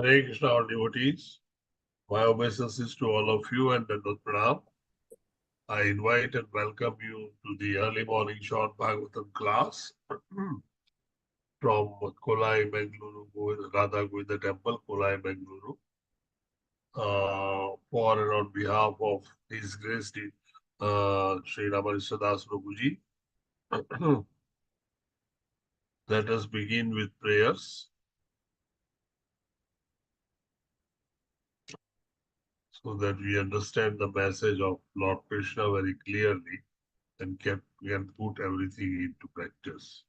Hare Krishna, all devotees. My obeisances to all of you and Dandat Pranam. I invite and welcome you to the early morning short Bhagavatam class from Kolai, Bengaluru, Radha Govinda Temple, Kolai, Bengaluru. For and on behalf of His Grace, Sri Ramarishya Das Prabhuji. Let us begin with prayers. So that we understand the message of Lord Krishna very clearly and can put everything into practice.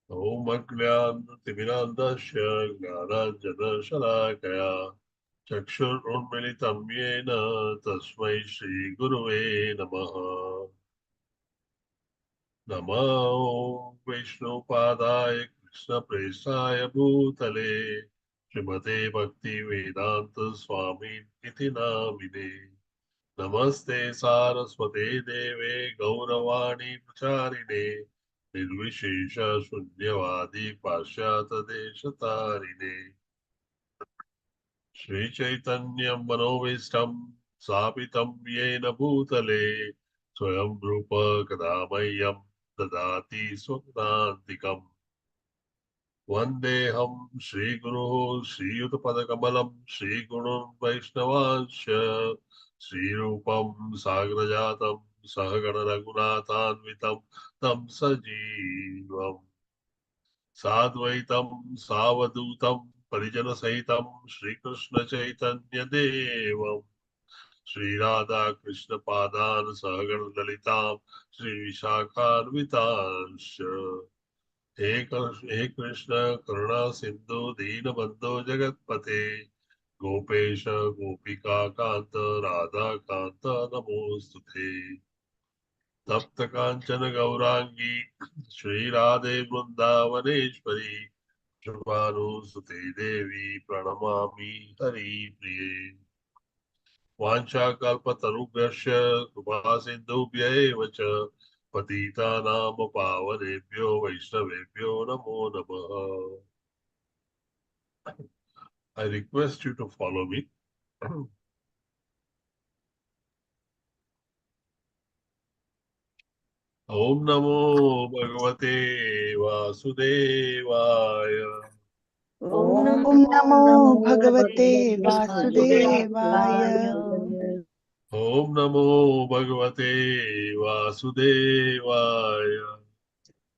Om Agnan Timirandasya Gnananjana Shalakaya Chakshur Unmilitam Yena Tasmai Shri Guruve Namaha Namo Vishnu Padaya Krishna Presaya Bhutale Srimate Bhakti Vedanta Swami Iti Namine Namaste Saraswate Deve Gauravani Pracharine Nirvishesha Shunyavadi Pashyata Deshatarine Shri Chaitanya Manovistam Sapitam Yena Bhutale Swayam Rupa Kadamayam Dadati Swadantikam Vandeham Shri Guru Shri Yuttapadakamalam Shri Gurun Vaishnavansya Shri Rupam Sagrajatam Sahagana Raghunathanvitam Tam Sajivam Sadvaitam Savadutam Parijana Sahitam Shri Krishna Chaitanya Devam Shri Radha Krishna Padan Sahagana Lalitam Shri Vishakhanvitansya हे कृष्ण करुणा सिंधु दीन बंधु जगतपते गोपेश गोपिका कांत राधा कांत नमोस्तुते तप्त कांचन गौरांगी श्री राधे वृंदावनेश्वरी कृपानुसुते देवी प्रणमामि हरि प्रिये वाञ्छाकल्पतरुभ्यश्च कृपा सिन्धुभ्यैव च पतितानां पावनेभ्यो वैष्णवेभ्यो नमो नमः. I request you to follow me. Om Namo Bhagavate Vasudevaya. Om Namo Bhagavate Vasudevaya. Om Namo Bhagavate Vasudevaya.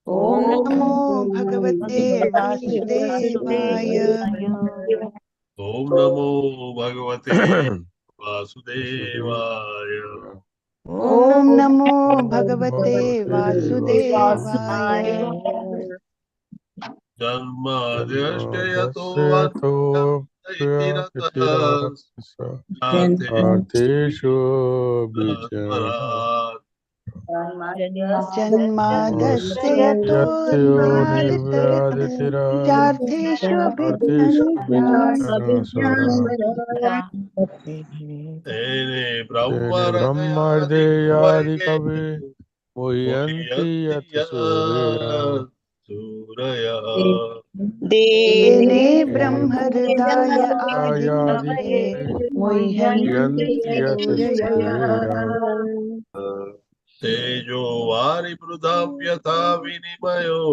Om Namo Bhagavate Vasudevaya. Om Namo Bhagavate Vasudevaya. Om Namo Bhagavate Vasudevaya. Janmadhyasyato Arteshu Janmadasya to Nirtarteshu Ene Brahmardeyadi Kavi Muhyanti Yat Suraya Dene Brahmardaya Adi Kavi Muhyanti Yat Suraya. Tejo Vari Prudam Yatha Vinimayo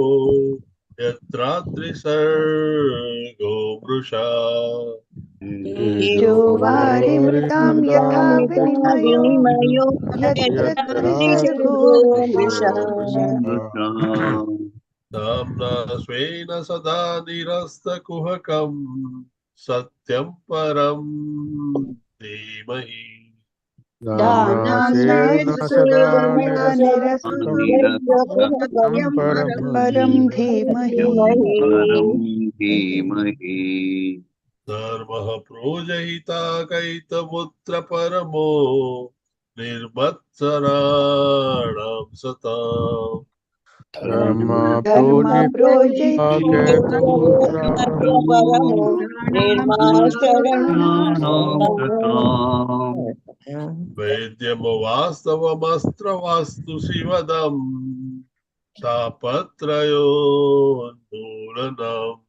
Yatra Trisargo Brusha Tejo Vari Mritam Yatha Vinimayo Yatra Trisargo Vrisha. Samna Svena Sada Nirasta Kuhakam Satyam Param Dhimahi Damna Sena Sada Nirastam Param Param Dhimahi. धर्मः प्रोजहिता कैतमुत्र परमो निर्मत्सराणां सताम् धर्म धर्म प्रोजिता केतुमुत्रा परमो परमो वैद्यं वास्तवमस्त्रवास्तु शिवदम् तापत्रयोन्मूलनम्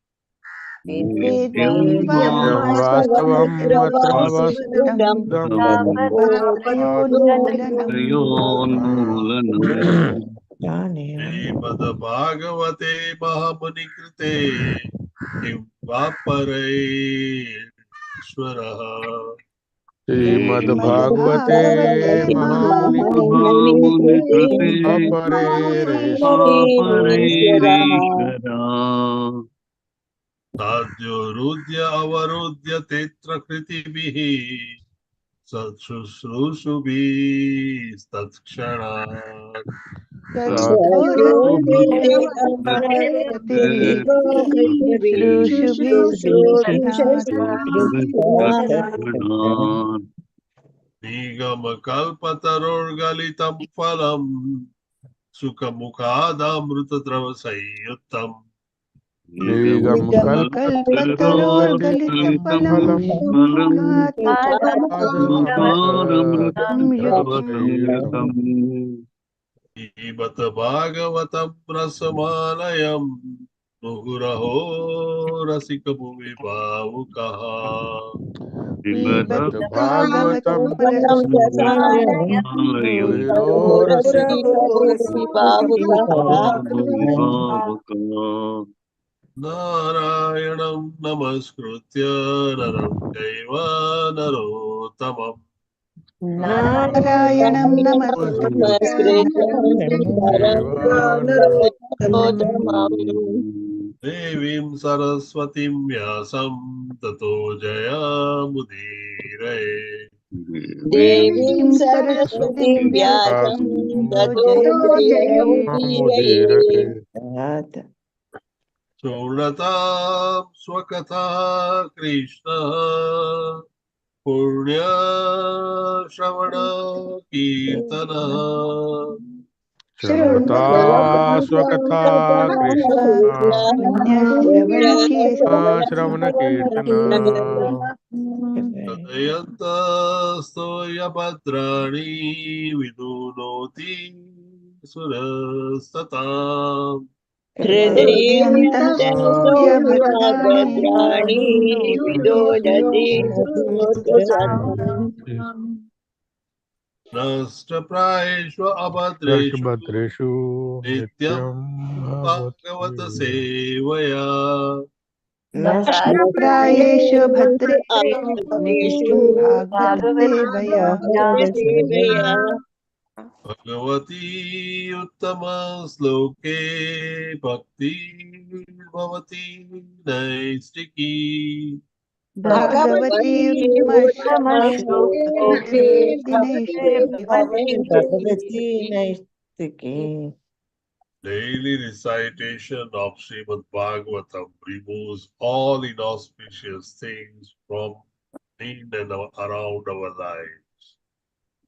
वेद्यं वास्तवम् अत्र वास्तवमस्त्रवास्तं वस्तुदम् तापत्रयोन्मूलनम् श्रीमद्भागवते महामुनिकृते किं वा परैश्वरः श्रीमद्भागवते श्रीमद्भागवते महामुनिकृते अपरेरेश्वरः साध्योरुद्य अवरुद्य तेऽत्र कृतिभिः सत्शुश्रूषुभिस्तत्क्षणात् शुश्रूषुभिस्तत्क्षणात् निगमकल्पतरोर्गलितं फलम् सुखमुखादामृतद्रवसंयुक्तम् निगमकल्पतरोर्गलितफलं सुखमुखात् संयुक्तम् श्रीमद् भागवतं रसमालयम् मुहुरहो रसिकभुवि भावुकः श्रीमद्भागवतं श्रीमद्भागवतम् रसमालयम् नारायणं नमस्कृत्य नरं चैव नरोत्तमम् नारायणं नमस्कृत्य देवीं सरस्वतीं व्यासं ततो जयमुदीरये देवीं सरस्वतीं व्यासं ततो जयमुदीरये शृण्वतां स्वकथा कृष्णः पुण्यश्रवण कीर्तनः शृण्वता स्वकथा कृष्ण पुण्यश्रवणकीर्तनं श्रवणकीर्तना तदयन्तस्तोयभद्राणि विदुनोति सुरस्तताम् हृदयन्तस्तुत्य भद्राणि विदुनोति नष्टप्रायेषु अभद्रेषु दशभद्रेषु नित्यं नित्यं भागवत भगवत् सेवया नष्टप्रायेषु भद्रेषु नित्यं भागवत सेवया भगवती उत्तमश्लोके भक्ति भवति नैष्टिकी Bhagwati उत्तमश्लोके Daily recitation of Srimad Bhagavatam removes all inauspicious things from in and around our lives.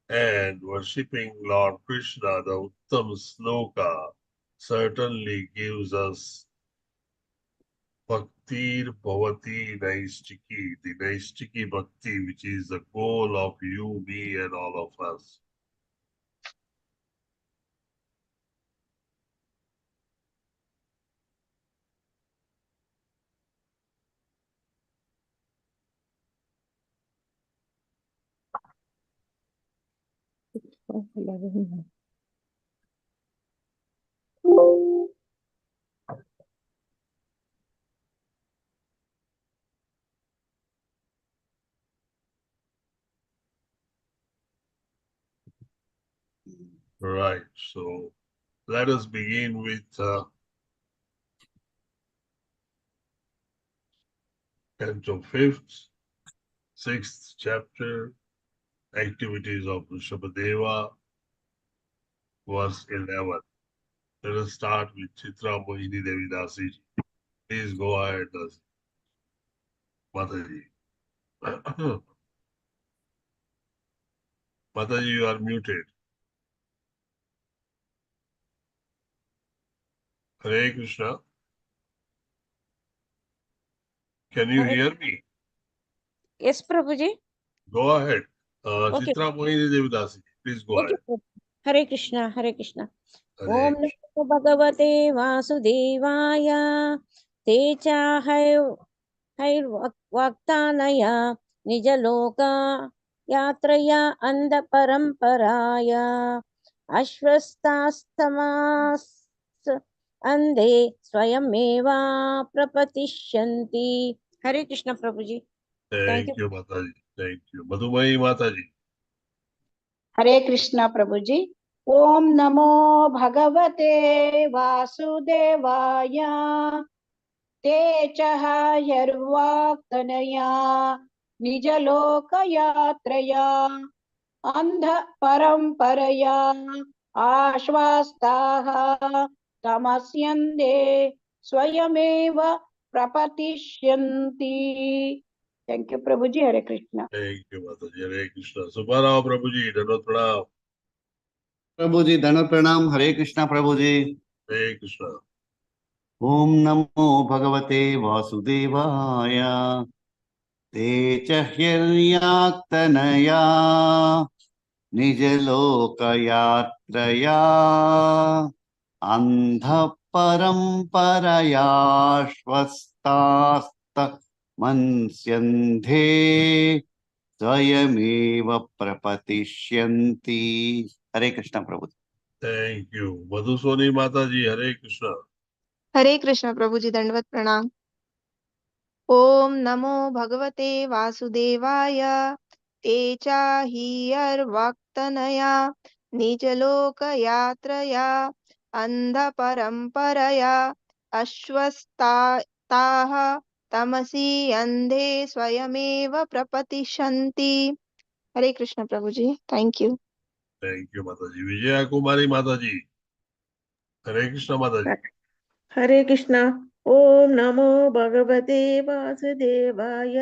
And worshipping Lord Krishna, the Uttam Sloka, certainly gives us Bhaktir Bhavati Naistiki, the Naistiki Bhakti, which is the goal of you, me, and all of us. Right, so let us begin with Canto 5th, 6th chapter, Activities of Rishabhadeva, verse 11. Let us start with Chitra Mohini Devi Dasi. Please go ahead, Dasi. Mataji. Mataji, you are muted. Hare Krishna. Can you Hare, hear me? yes, Prabhuji. Go ahead. Okay, Chitra Mohini Devidasi, please go okay. ahead. Prabhu. Hare Krishna, Hare Krishna. Hare Om Namo Bhagavate Vasudevaya. Te cha hai vaktanaya nijaloka yatraya anda paramparaya ashvastastamas ande swayameva prapatisyanti. Hare Krishna, Prabhuji. Thank Thank you. you, Mataji. Thank you. Madhumayi Mataji. Hare Krishna Prabhu ji. ओम नमो भगवते वासुदेवाय। ते च हयर्वाक्तनया निजलोकयात्रया अंध परंपरया आश्वास्ताः तमस्यन्ते स्वयमेव प्रपतिष्यन्ति। Thank you Prabhu ji. Hare Krishna. Thank you, Mataji. Hare Krishna. Subharao Prabhuji, Dandavat Pranam. Prabhu ji धन प्रणाम। हरे कृष्णा प्रभु जी। Hare Krishna. ओम नमो भगवते वासुदेवाय। ते च ह्यर्याक्तनया निज लोकयात्रया अंध परंपरयाश्वस्तास्त मन्स्यन्ते स्वयमेव प्रपतिष्यन्ति। हरे कृष्णा प्रभु। Thank you. Madhusoni Mataji, Hare Krishna. हरे कृष्ण प्रभु जी। दंडवत प्रणाम। ओम नमो भगवते वासुदेवाय। ते चाहि अर्वाक्तनया निजलोकयात्रया अन्धपरम्परया अश्वस्ताः तमसि अंधे स्वयमेव प्रपतिशन्ति। Hare Krishna Prabhu ji. Thank you. Thank you, Mataji. Vijaya Kumari Mataji. Hare Krishna Mataji. Hare Krishna. ओम नमो भगवते वासुदेवाय।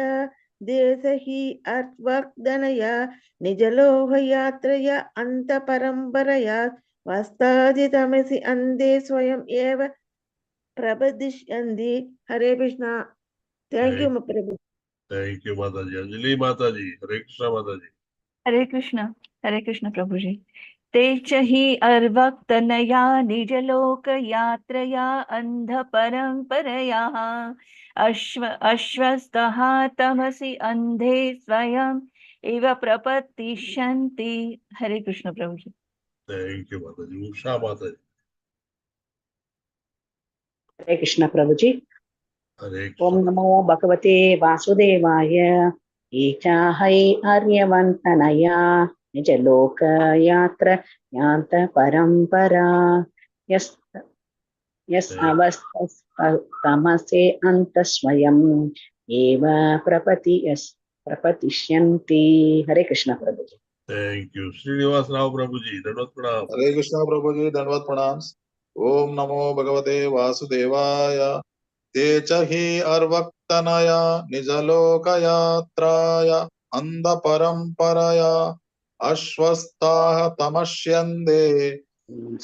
देसहि अर्वक्दनया निजलोहयात्रया अंत परंपरया वस्तादितमसि अंधे स्वयं एव प्रबदिष्यन्ति। Hare Krishna. Thank you Thank Prabhu. Thank you, Mataji. Anjali Mataji. Hare Krishna Mataji. Hare Krishna Prabhu ji. ते च हि अर्वक्तनया निजलोक यात्रया अंध परंपरया अश्वस्तः तमसि अंधे स्वयं एव प्रपतिष्यन्ति। हरे कृष्ण प्रभु जी। Thank you, Mataji. Usha Mataji. Hare Krishna Prabhu ji. Hare Om Krishna. नमो भगवते वासुदेवाय। ईचाहै आर्यवन्तनया निजलोकयात्र यान्त परम्परा यस् यस् Thank अवस्थस्तमसे अन्तस्वयम् एव प्रपतिष्यन्ति। हरे कृष्ण प्रभु जी। Thank you. Srinivas Rao Prabhuji. Dandavat Pranam. हरे कृष्णा प्रभु जी धन्यवाद प्रणाम। ओम नमो भगवते वासुदेवाय। ते च हि अर्वक्तनया निजलोकयात्राय अंध परंपरया अश्वस्ताः तमस्यन्ते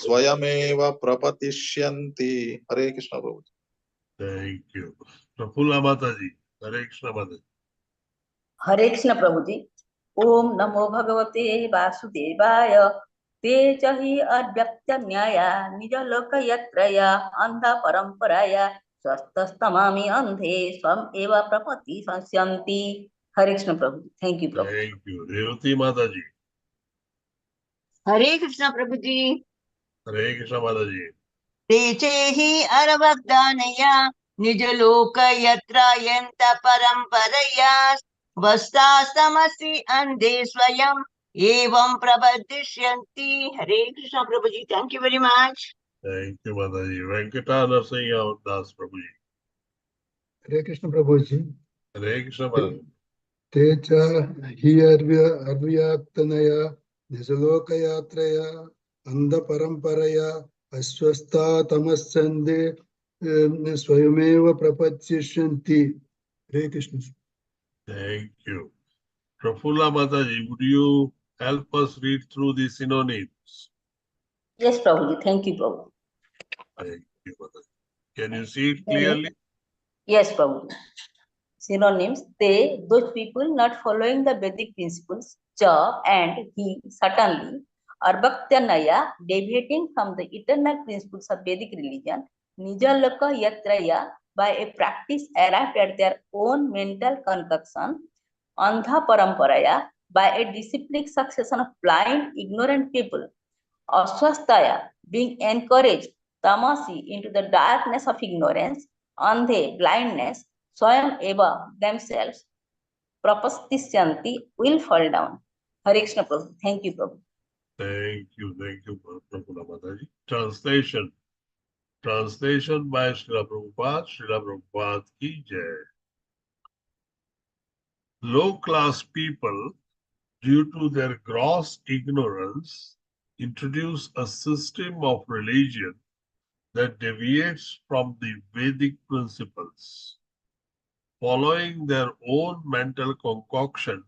स्वयमेव प्रपतिष्यन्ति। हरे कृष्णा प्रभु। Thank you. Prafula Mataji. Hare Krishna Mataji. Hare Krishna Prabhu ji. ओम नमो भगवते वासुदेवाय। ते च हि अव्यक्तन्याया निजलोकयत्रया अंध परंपराया स्वस्थस्तमामि अंधे स्वम एव प्रपति संस्यन्ति। Hare Krishna Prabhu. Thank you Prabhu. Thank you. Revati Mataji. Hare Krishna Prabhu ji. Hare Krishna Mataji. ते चेहि अरवग्दानया निज लोक यत्रायन्त परंपरया वस्तास्तमसि अंधे स्वयं एवं प्रबुद्धि। Hare Krishna Prabhu ji. Thank you very much. Thank you, Mataji. Venkata Narasimha Das Prabhuji. Hare Krishna Prabhu ji. Hare Krishna Mataji. ते च हि अर्व्याक्तनया निजलोकयात्रया अन्धपरम्परया अस्वस्था तमस्सन्धे स्वयमेव प्रपत्स्यन्ति। हरे Krishna. Thank you. Prafulla Mataji, would you help us read through the synonyms? Yes, Prabhuji. Thank you, Prabhu. Thank you, Mataji. Can you see it clearly? Yes, Prabhu. Synonyms, they, those people not following the Vedic principles, cha and he, certainly, Arbhaktanaya, deviating from the eternal principles of Vedic religion, Nijaloka Yatraya, by a practice arrived at their own mental concoction, Andha Paramparaya, by a disciplic succession of blind, ignorant people, Aswastaya, being encouraged, Tamasi, into the darkness of ignorance, Andhe, blindness, Swayam Eva, themselves, Prapastisyanti, will fall down. Hare Krishna Prabhu. Thank you, Prabhu. Thank you, Prafulla Mataji. Translation. Translation by Srila Prabhupada, Srila Prabhupada ki jai. Low-class people, due to their gross ignorance, introduce a system of religion that deviates from the Vedic principles. Following their own mental concoction,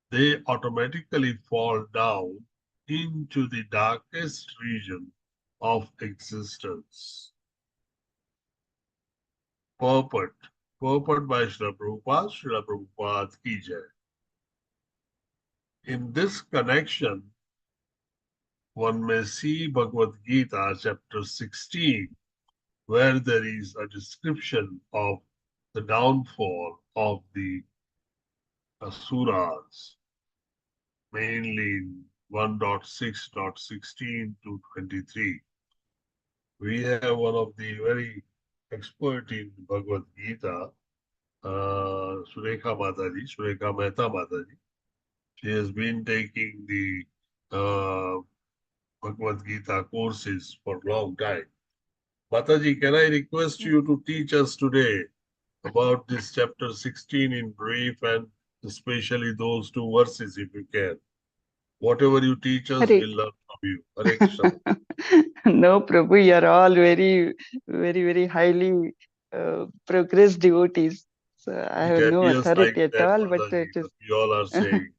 they automatically fall down into the darkest region of existence. Purport. Purport by Srila Prabhupada, Srila Prabhupada ki jai. In this connection, one may see Bhagavad Gita chapter 16, where there is a description of the downfall of the Asuras, mainly in 1.6.16 to 23. We have one of the very expert in Bhagavad Gita, Surekha Mataji, Surekha Mehta Mataji. She has been taking the Bhagavad Gita courses for a long time. Mataji, can I request you to teach us today about this chapter 16 in brief, and especially those two verses if you can. Whatever you teach us, Hare. we'll learn from you. Hare Krishna. No, Prabhu, you are all very, very highly progressed devotees. So I It have no appears like authority at that, all, but Mataji, it is but we all are saying.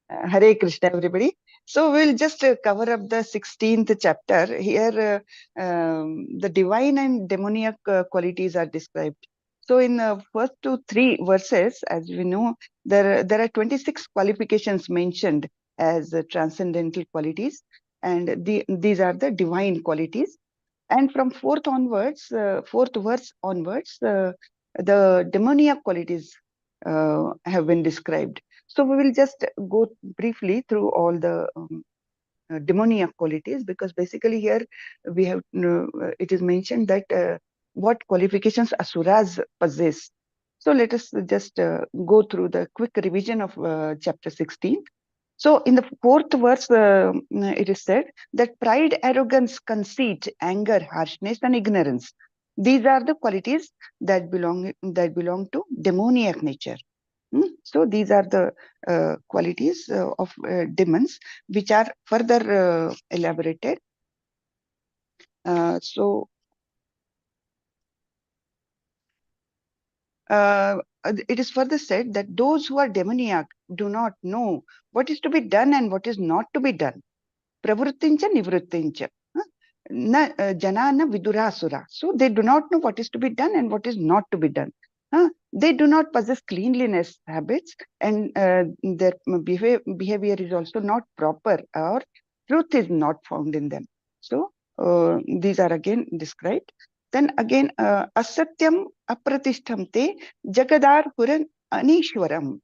Hare Krishna, everybody. So we'll just cover up the 16th chapter. Here, the divine and demoniac qualities are described. So in the first 2-3 verses, as we know, there are 26 qualifications mentioned as transcendental qualities, and these are the divine qualities. And from fourth verse onwards, the demoniac qualities have been described. So we will just go briefly through all the demoniac qualities, because basically here we have it is mentioned that what qualifications asuras possess. So let us just go through the quick revision of chapter 16. So in the fourth verse, it is said that pride, arrogance, conceit, anger, harshness, and ignorance, these are the qualities that belong to demoniac nature. So these are the qualities of demons, which are further elaborated. So it is further said that those who are demoniac do not know what is to be done and what is not to be done. Pravrittincha nivrittincha. Janana vidurasura. So they do not know what is to be done and what is not to be done. They do not possess cleanliness habits, and their behavior is also not proper, or truth is not found in them. So these are again described. Then again, asatyam apratishtamte jagadar huran anishwaram.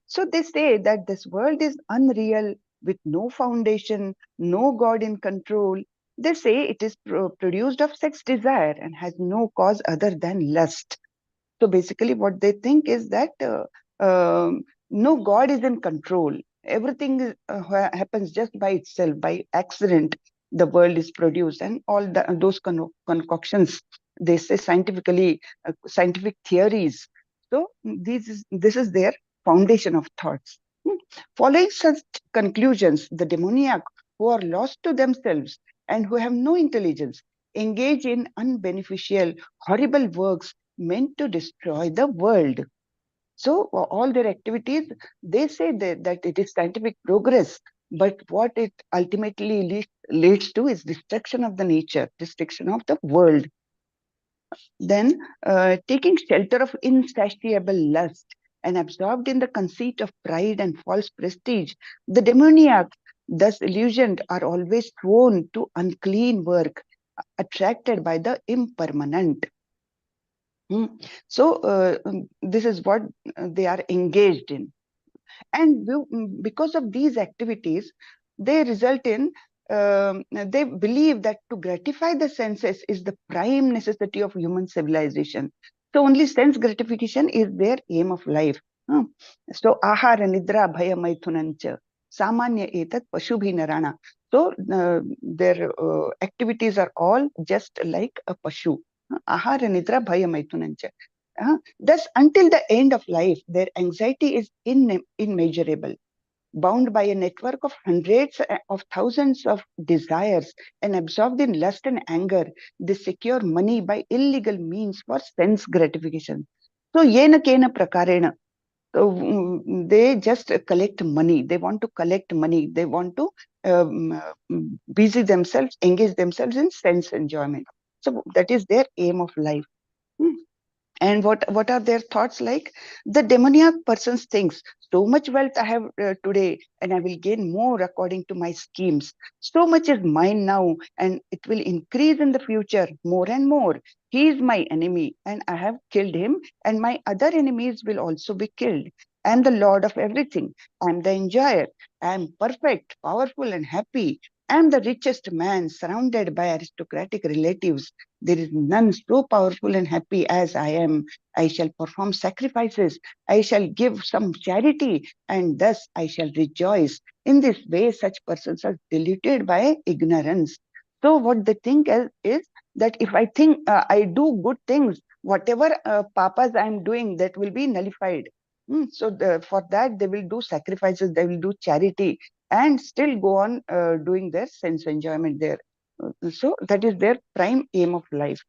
So they say that this world is unreal, with no foundation, no God in control. They say it is produced of sex desire and has no cause other than lust. So basically what they think is that no God is in control. Everything happens just by itself, by accident. The world is produced, and all those concoctions, they say scientifically, scientific theories. So this is their foundation of thoughts. Following such conclusions, the demoniac, who are lost to themselves and who have no intelligence, engage in unbeneficial, horrible works meant to destroy the world. So all their activities, they say that it is scientific progress, but what it ultimately leads to is destruction of the nature, destruction of the world. Then, taking shelter of insatiable lust and absorbed in the conceit of pride and false prestige, the demoniacs, thus illusioned, are always thrown to unclean work, attracted by the impermanent. So, this is what they are engaged in. And because of these activities, they result in, they believe that to gratify the senses is the prime necessity of human civilization. So only sense gratification is their aim of life. So ahara nidra bhaya maithunancha samanya etat pashubhi narana. So their activities are all just like a pashu. Ahara nidra bhaya maithunancha. Thus, until the end of life, their anxiety is immeasurable, bound by a network of hundreds of thousands of desires and absorbed in lust and anger. They secure money by illegal means for sense gratification. So, yena kena prakarena. So, they just collect money. They want to collect money. They want to busy themselves, engage themselves in sense enjoyment. So, that is their aim of life. And what are their thoughts like? The demoniac person thinks, so much wealth I have today, and I will gain more according to my schemes. So much is mine now, and it will increase in the future more and more. He is my enemy, and I have killed him, and my other enemies will also be killed. I am the lord of everything. I am the enjoyer. I am perfect, powerful, and happy. I am the richest man, surrounded by aristocratic relatives. There is none so powerful and happy as I am. I shall perform sacrifices. I shall give some charity, and thus I shall rejoice. In this way, such persons are deluded by ignorance. So, what they think is that if I think I do good things, whatever papas I am doing, that will be nullified. So, for that, they will do sacrifices, they will do charity, and still go on doing their sense enjoyment there. So that is their prime aim of life.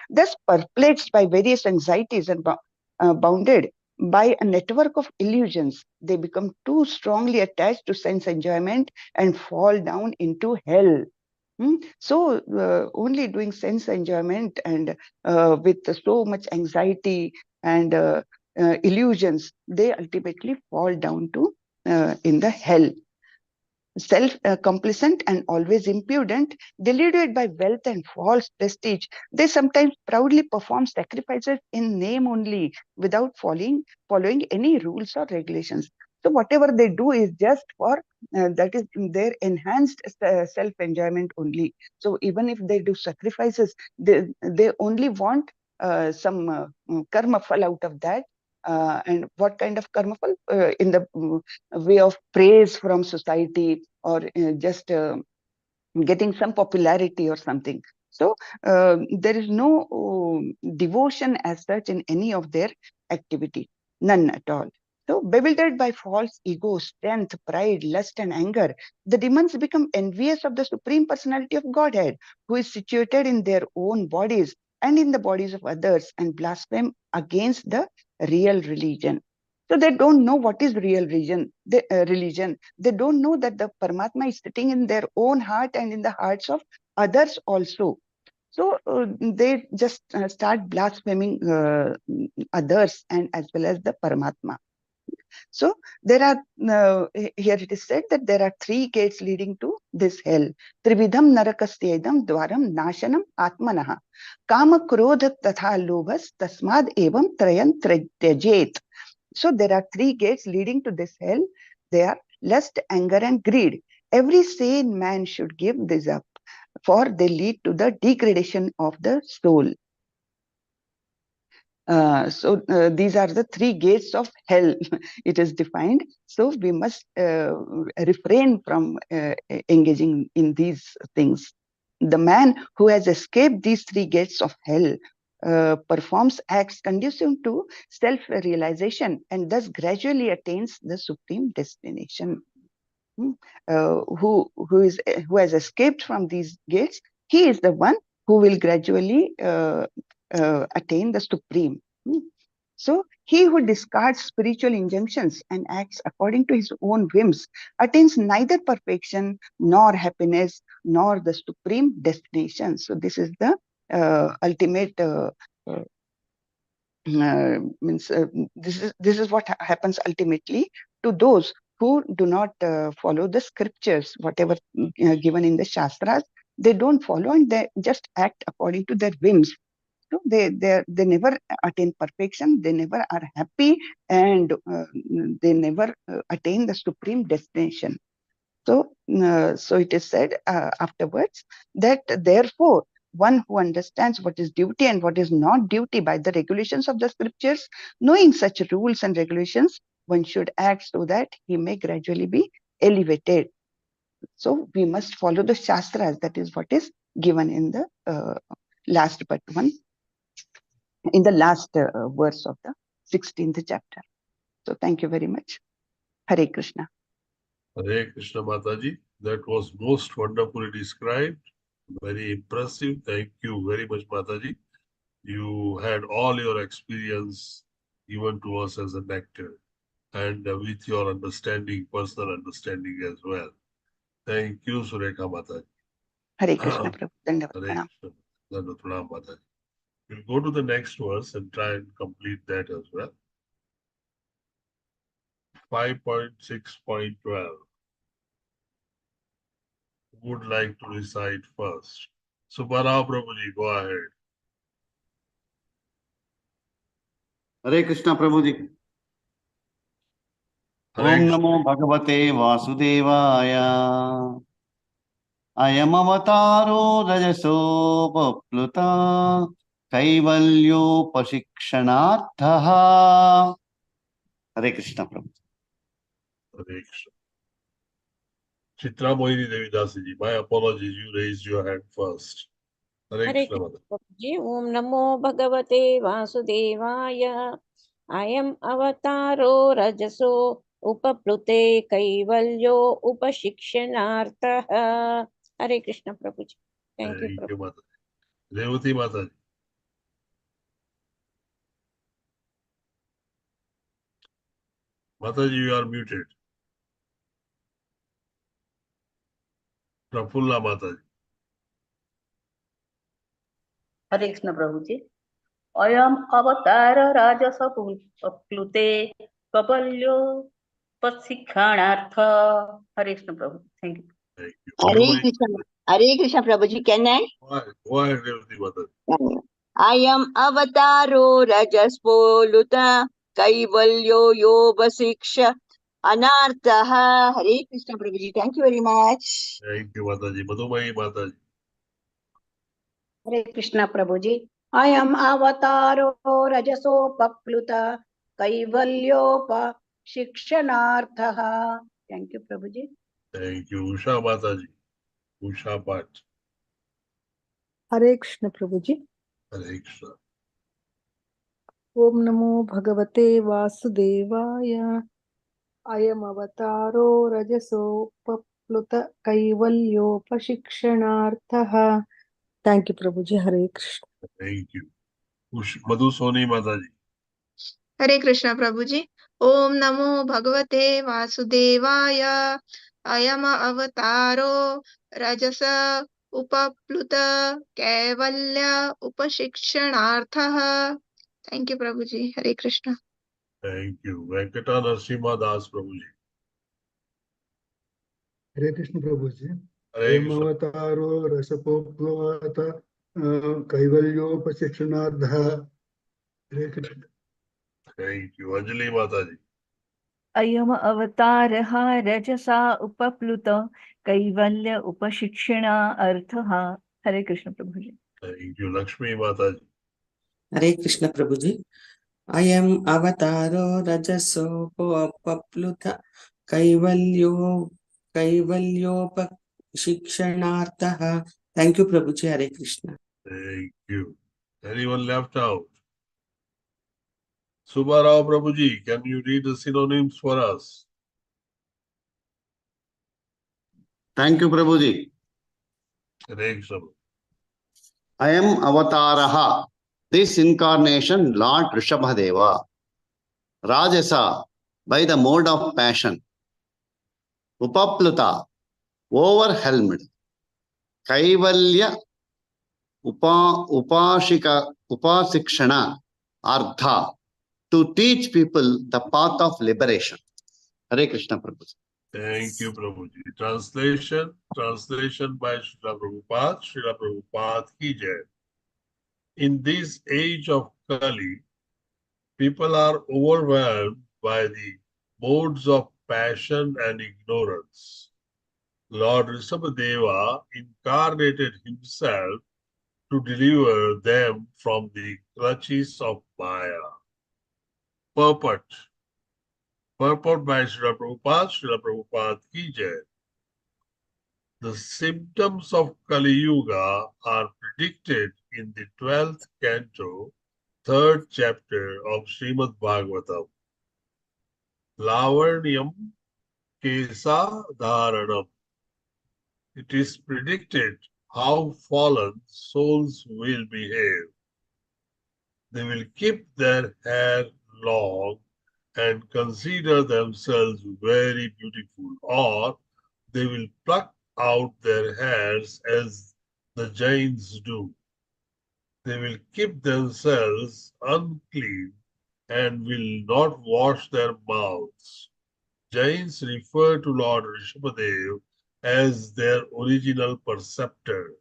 Thus perplexed by various anxieties and bounded by a network of illusions, they become too strongly attached to sense enjoyment and fall down into hell. So only doing sense enjoyment and with so much anxiety and illusions, they ultimately fall down to in the hell. Self-complacent and always impudent, deluded by wealth and false prestige, they sometimes proudly perform sacrifices in name only, without following any rules or regulations. So whatever they do is just for that is their enhanced self-enjoyment only. So even if they do sacrifices, they only want some karma fall out of that. And what kind of karma fall? In the way of praise from society, or just getting some popularity or something. So there is no devotion as such in any of their activity, none at all. So bewildered by false ego, strength, pride, lust, and anger, the demons become envious of the Supreme Personality of Godhead, who is situated in their own bodies and in the bodies of others, and blaspheme against the real religion. So they don't know what is real religion. They don't know that the Paramatma is sitting in their own heart and in the hearts of others also. So they just start blaspheming others and as well as the Paramatma. So there are, here it is said that there are 3 gates leading to this hell. Trividham narakastyedam dwaram nashanam atmanaha. Kama krodha tatha lobhas tasmad evam trayan tyajet. So there are 3 gates leading to this hell. They are lust, anger, and greed. Every sane man should give this up, for they lead to the degradation of the soul. So these are the 3 gates of hell. It is defined. So we must refrain from engaging in these things. The man who has escaped these 3 gates of hell performs acts conducive to self-realization and thus gradually attains the supreme destination. Who has escaped from these gates, he is the one who will gradually attain the supreme. So He who discards spiritual injunctions and acts according to his own whims attains neither perfection nor happiness nor the supreme destination. So this is the ultimate this is what happens ultimately to those who do not follow the scriptures, whatever given in the Shastras. They don't follow and they just act according to their whims. So they never attain perfection, they never are happy, and they never attain the supreme destination. So, so it is said afterwards that therefore one who understands what is duty and what is not duty by the regulations of the scriptures, knowing such rules and regulations, one should act so that he may gradually be elevated. So we must follow the Shastras. That is what is given in the last but one, in the last verse of the 16th chapter. So thank you very much. Hare Krishna. Hare Krishna Mataji. That was most wonderfully described. Very impressive. Thank you very much, Mataji. You had all your experience given to us as a nectar and with your understanding, personal understanding as well. Thank you, Surekha Mataji. Hare Krishna Prabhu. Hare Krishna. Dandavat Pranam Mataji. We'll go to the next verse and try and complete that as well. 5.6.12. Who would like to recite first? Subbarao Prabhuji, go ahead. Hare Krishna Prabhuji. Hare Om Krishna. Namo Bhagavate Vasudevaya. Ayam avataro rajaso papluta kaivalyo pashikshanarthaha. Hare Krishna Prabhuji. Hare Krishna. Chitra Mohini Devidasiji, my apologies, you raised your hand first. Hare Hare Krishna Krishna Mataji. Prabhuji. Om Namo Bhagavate Vasudevaya. Ayam avataro rajaso upaplute kaivalyo upashikshanartha. Hare Krishna Prabhuji. Thank you, Thank Prabhuji. you, Mataji. Revati Mataji. Mataji, you are muted. Prafulla Mataji. Hare Krishna Prabhu ji अयम अवतार राजस प्लुते कबल्यो प्रशिक्षणार्थ Hare Krishna Prabhu thank you Thank you. Hare Krishna. Hare Krishna Prabhuji, can I? Go ahead, Revati Mataji. I am avataro rajaspoluta kaivalyo yobasiksha anarthaha. Hare Krishna Prabhuji. Thank you very much. Thank you, Mataji. Madhumayi Mataji. Hare Krishna Prabhuji. I am avataro rajasopapluta kaivalyopa shikshanarthaha. Thank you, Prabhuji. Thank you, Usha Mataji. Usha Bhatt. Hare Krishna Prabhu ji. Hare Krishna. ओम नमो भगवते वासुदेवाय. अयम अवतारो रजसोपप्लुत कैवल्योपशिक्षणार्थः. Thank you Prabhu ji. Hare Krishna. Thank you. Madhusoni Mataji. Hare Krishna Prabhu ji ओम नमो भगवते वासुदेवाय अयम अवतारो रजस उपप्लुत कैवल्य उपशिक्षणार्थः thank you Prabhu ji Hare Krishna Thank you. Venkata Narasimha Das Prabhuji. Hare Krishna Prabhuji. Hare Ayam Krishna. avataro rasapoplata kaivalyopasikshanaardha. Hare Krishna. Thank you. Anjali Mataji. अयम अवतारः रजसा उपप्लुत कैवल्य उपशिक्षणा अर्थः. हरे कृष्ण प्रभु जी. Thank you. Lakshmi Mataji. Hare Krishna Prabhu ji. अयम अवतारो रजसोपप्लुत कैवल्योपशिक्षणार्थः. Thank you Prabhu ji. Hare Krishna. Thank you. Anyone left out? Subbarao Prabhuji, can you read the synonyms for us? Thank you, Prabhuji. Hare Krishna. I am Avataraha. This incarnation, Lord Rishabhadeva. Rajasa, by the mode of passion. Upapluta, overwhelmed. Kaivalya, Upasikshana, Artha, to teach people the path of liberation. Hare Krishna Prabhu. Thank you, Prabhuji. Translation by Srila Prabhupada. Srila Prabhupada ki jai. In this age of Kali, people are overwhelmed by the modes of passion and ignorance. Lord Rishabhadeva incarnated himself to deliver them from the clutches of Maya. Purport by Srila Prabhupada ki jai. The symptoms of Kali Yuga are predicted in the 12th canto, 3rd chapter of Srimad Bhagavatam. Lavanyam Kesa Dharanam. It is predicted how fallen souls will behave. They will keep their hair long and consider themselves very beautiful, or they will pluck out their hairs as the Jains do. They will keep themselves unclean and will not wash their mouths. Jains refer to Lord Rishabhadev as their original perceptor.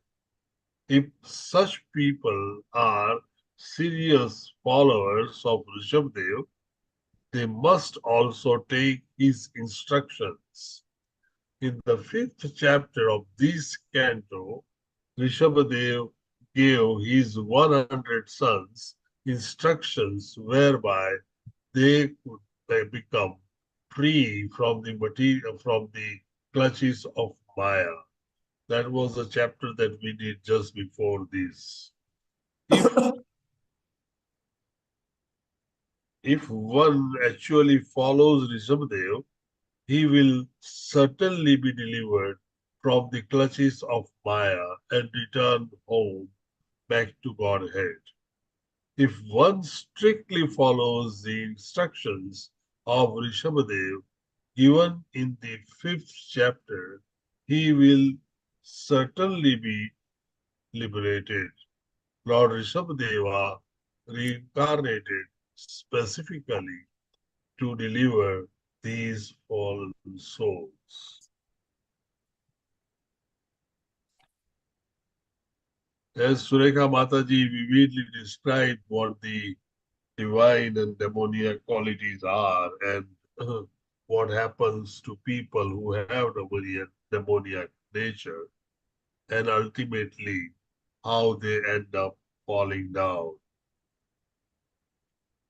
If such people are serious followers of Rishabhadev, they must also take his instructions. In the 5th chapter of this canto, Rishabhadev gave his 100 sons instructions whereby they could become free from the clutches of Maya. That was the chapter that we did just before this. If one actually follows Rishabhadev, he will certainly be delivered from the clutches of Maya and return home back to Godhead. If one strictly follows the instructions of Rishabhadev given in the 5th chapter, he will certainly be liberated. Lord Rishabhadeva reincarnated specifically to deliver these fallen souls. As Sureka Mataji vividly described what the divine and demoniac qualities are and what happens to people who have demoniac nature, and ultimately how they end up falling down.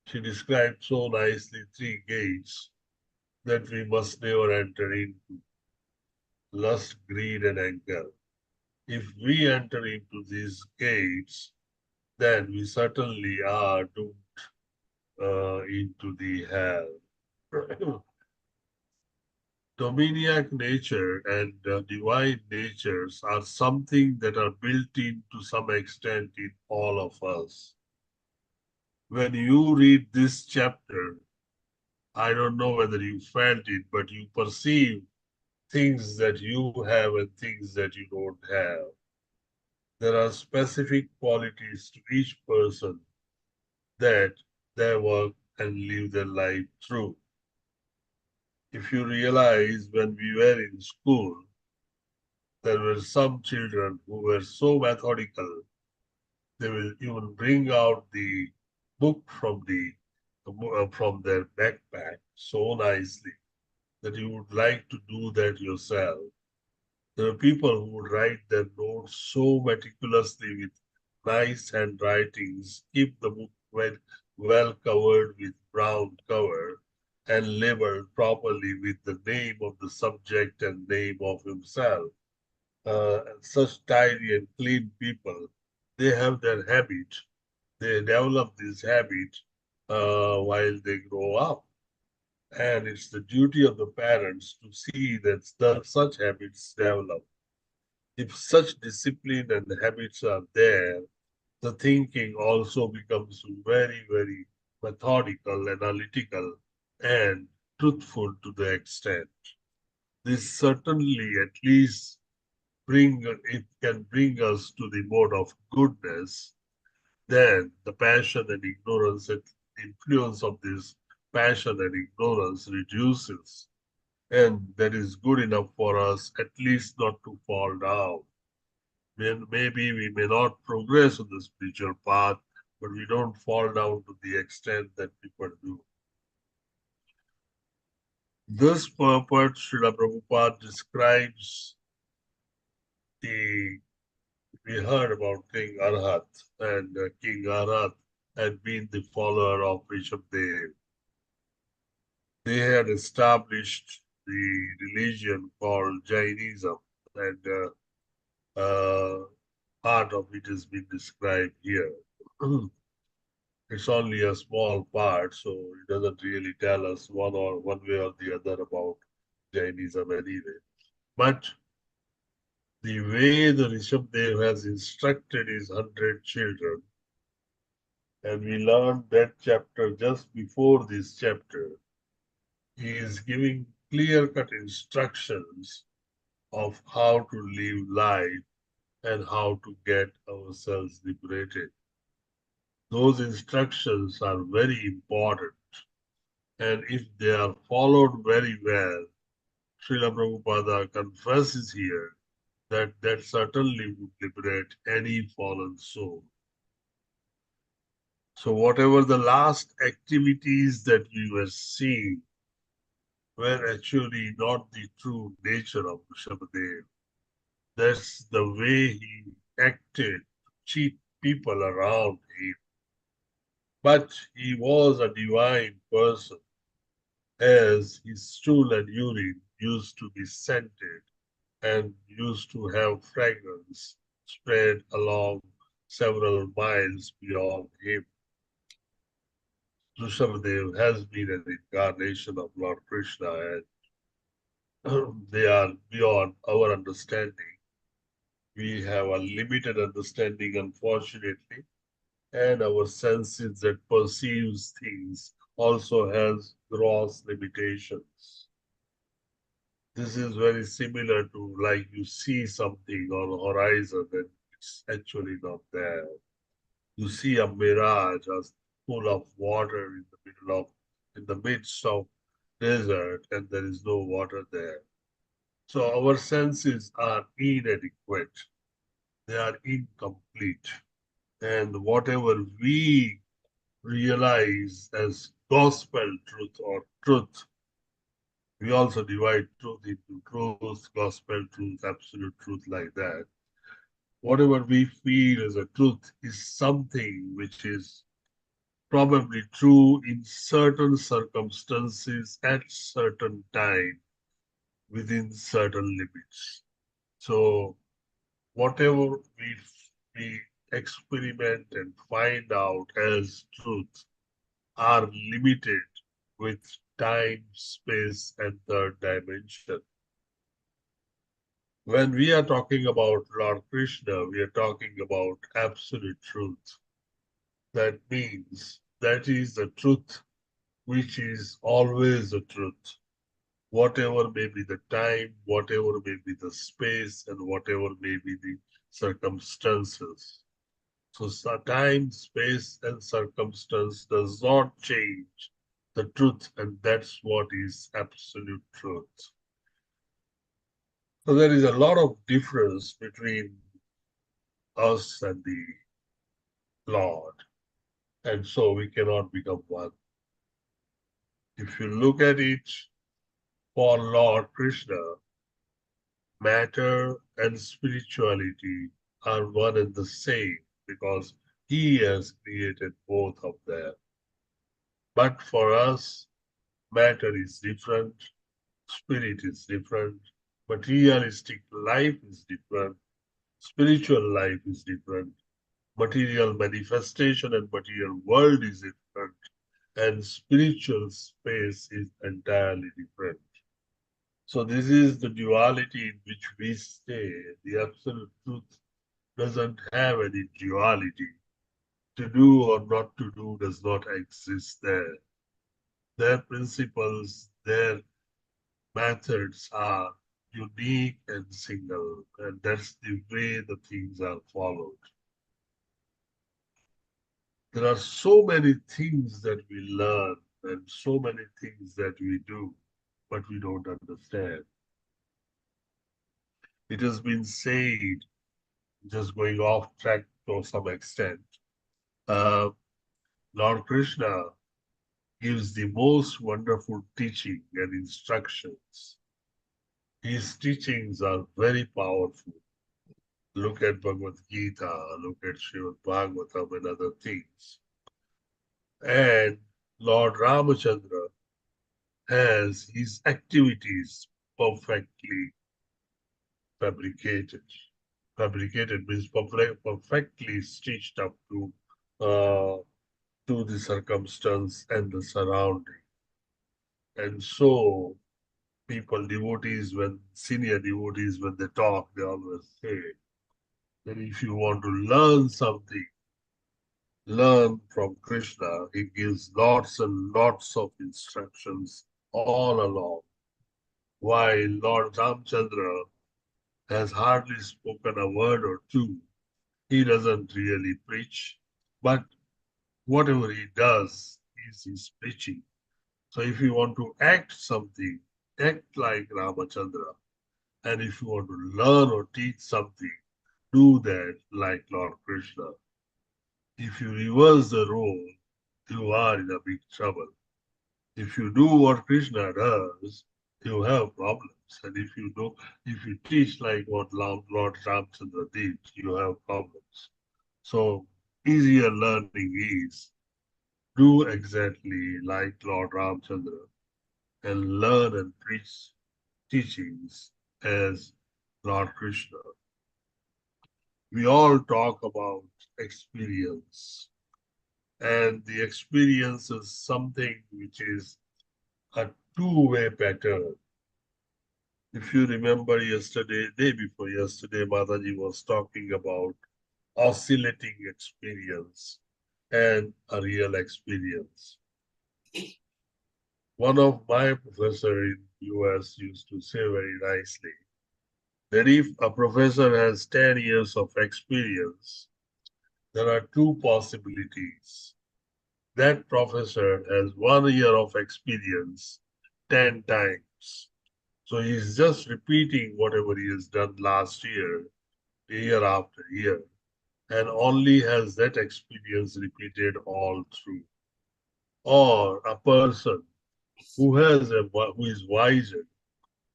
She described so nicely 3 gates that we must never enter into: lust, greed, and anger. If we enter into these gates, then we certainly are doomed into the hell. Dominiac nature and divine natures are something that are built in to some extent in all of us. When you read this chapter, I don't know whether you felt it, but you perceive things that you have and things that you don't have. There are specific qualities to each person that they work and live their life through. If you realize when we were in school, there were some children who were so methodical, they will even bring out the book from their backpack so nicely that you would like to do that yourself. There are people who would write their notes so meticulously with nice handwritings, keep the book well covered with brown cover and labeled properly with the name of the subject and name of himself. Such tidy and clean people, they have their habit. They develop this habit while they grow up. And it's the duty of the parents to see that such habits develop. If such discipline and habits are there, the thinking also becomes very, very methodical, analytical, and truthful to the extent. This certainly at least it can bring us to the mode of goodness. Then the passion and ignorance, the influence of this passion and ignorance reduces. And that is good enough for us at least not to fall down. Maybe we may not progress on the spiritual path, but we don't fall down to the extent that people do. This purport, Srila Prabhupada describes we heard about King Arhat, and King Arhat had been the follower of Rishabdev. They had established the religion called Jainism, and part of it has been described here. It's only a small part, so it doesn't really tell us one way or the other about Jainism anyway. But the way the Rishabdev has instructed his 100 children, and we learned that chapter just before this chapter, he is giving clear-cut instructions of how to live life and how to get ourselves liberated. Those instructions are very important, and if they are followed very well, Srila Prabhupada confesses here that certainly would liberate any fallen soul. So whatever the last activities that we were seeing were actually not the true nature of Rishabhadev. That's the way he acted to cheat people around him. But he was a divine person, as his stool and urine used to be scented and used to have fragrance spread along several miles beyond him. Rishabhadev has been an incarnation of Lord Krishna, and they are beyond our understanding. We have a limited understanding, unfortunately, and our senses that perceives things also has gross limitations. This is very similar to like you see something on the horizon and it's actually not there. You see a mirage as full of water in the midst of desert, and there is no water there. So our senses are inadequate. They are incomplete. And whatever we realize as gospel truth or truth, we also divide truth into truth, gospel truth, absolute truth, like that. Whatever we feel as a truth is something which is probably true in certain circumstances at certain time within certain limits. So whatever we experiment and find out as truth are limited with time, space, and third dimension. When we are talking about Lord Krishna, we are talking about absolute truth. That means that is the truth which is always the truth. Whatever may be the time, whatever may be the space, and whatever may be the circumstances. So time, space, and circumstance does not change the truth, and that's what is absolute truth. So there is a lot of difference between us and the Lord, and so we cannot become one. If you look at it, for Lord Krishna, matter and spirituality are one and the same because he has created both of them. But for us, matter is different, spirit is different, materialistic life is different, spiritual life is different, material manifestation and material world is different, and spiritual space is entirely different. So this is the duality in which we stay. The absolute truth doesn't have any duality. To do or not to do does not exist there. Their principles, their methods are unique and single, and that's the way the things are followed. There are so many things that we learn and so many things that we do, but we don't understand. It has been said, just going off track to some extent, uh, Lord Krishna gives the most wonderful teaching and instructions. His teachings are very powerful. Look at Bhagavad Gita, look at Srimad Bhagavatam and other things. And Lord Ramachandra has his activities perfectly fabricated. Fabricated means perfectly stitched up to the circumstance and the surrounding. And so people, devotees, when senior devotees, when they talk, they always say that if you want to learn something, learn from Krishna. He gives lots and lots of instructions all along. While Lord Ramchandra has hardly spoken a word or two, he doesn't really preach, but whatever he does is his preaching. So if you want to act something, act like Ramachandra. And if you want to learn or teach something, do that like Lord Krishna. If you reverse the role, you are in a big trouble. If you do what Krishna does, you have problems. And if you teach like what Lord Ramchandra did, you have problems. So easier learning is do exactly like Lord Ramchandra and learn and preach teachings as Lord Krishna. We all talk about experience, and the experience is something which is a two-way pattern. If you remember yesterday, day before yesterday, Mataji was talking about oscillating experience and a real experience. One of my professor in US used to say very nicely that if a professor has 10 years of experience, there are two possibilities. That professor has 1 year of experience 10 times. So he's just repeating whatever he has done last year, year after year, and only has that experience repeated all through. Or a person who who is wiser,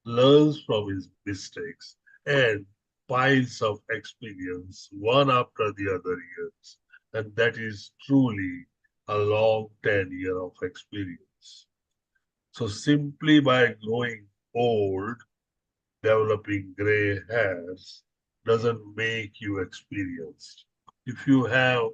learns from his mistakes and piles of experience one after the other years. And that is truly a long 10 year of experience. So simply by growing old, developing gray hairs doesn't make you experienced. If you have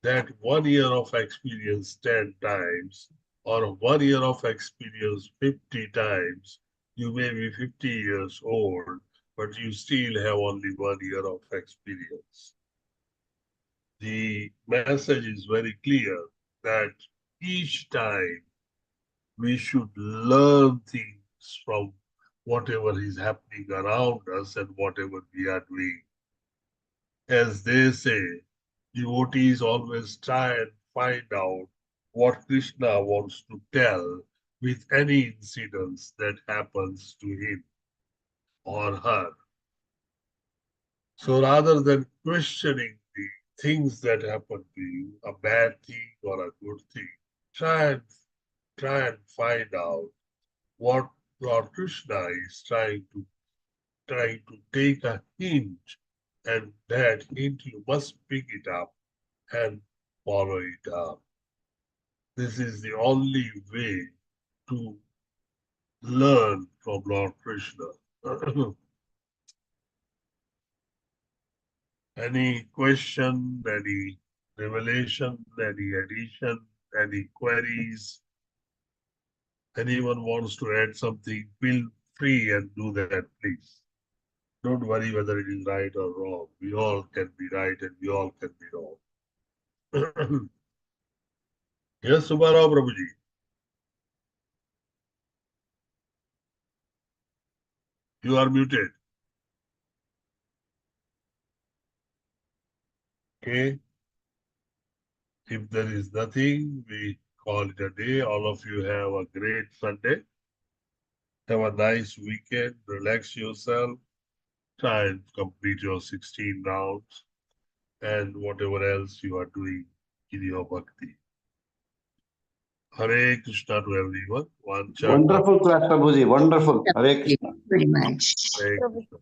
that 1 year of experience 10 times or 1 year of experience 50 times, you may be 50 years old, but you still have only 1 year of experience. The message is very clear that each time we should learn things from whatever is happening around us and whatever we are doing. As they say, devotees always try and find out what Krishna wants to tell with any incidents that happens to him or her. So rather than questioning the things that happen to you, a bad thing or a good thing, try and find out what Lord Krishna is trying to take a hint, and that hint you must pick it up and follow it up. This is the only way to learn from Lord Krishna. Any question, any revelation, any addition, any queries? Anyone wants to add something, feel free and do that, please. Don't worry whether it is right or wrong. We all can be right and we all can be wrong. Yes, Subbarao Prabhuji. You are muted. Okay. If there is nothing, we call it a day. All of you have a great Sunday. Have a nice weekend. Relax yourself. Try and complete your 16 rounds and whatever else you are doing in your bhakti. Hare Krishna to everyone. Wonderful class, Prabhuji. Wonderful. Hare Krishna. Very much. Hare Prabhuji. Krishna.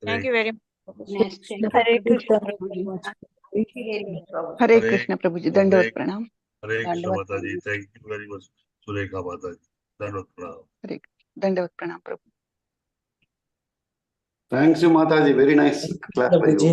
Thank you very much. Prabhuji. Yes, thank you. Hare Krishna. Thank you very much. Prabhuji. Hare Hare Krishna Prabhuji. Dandavat Hare pranam. Hare Krishna Dandavat Mataji. Thank you very much. Surekha Mataji. Dandavat pranam. Hare Dandavat pranam Prabhuji. Thanks you, Mataji. Very nice class by you. Prabhuji.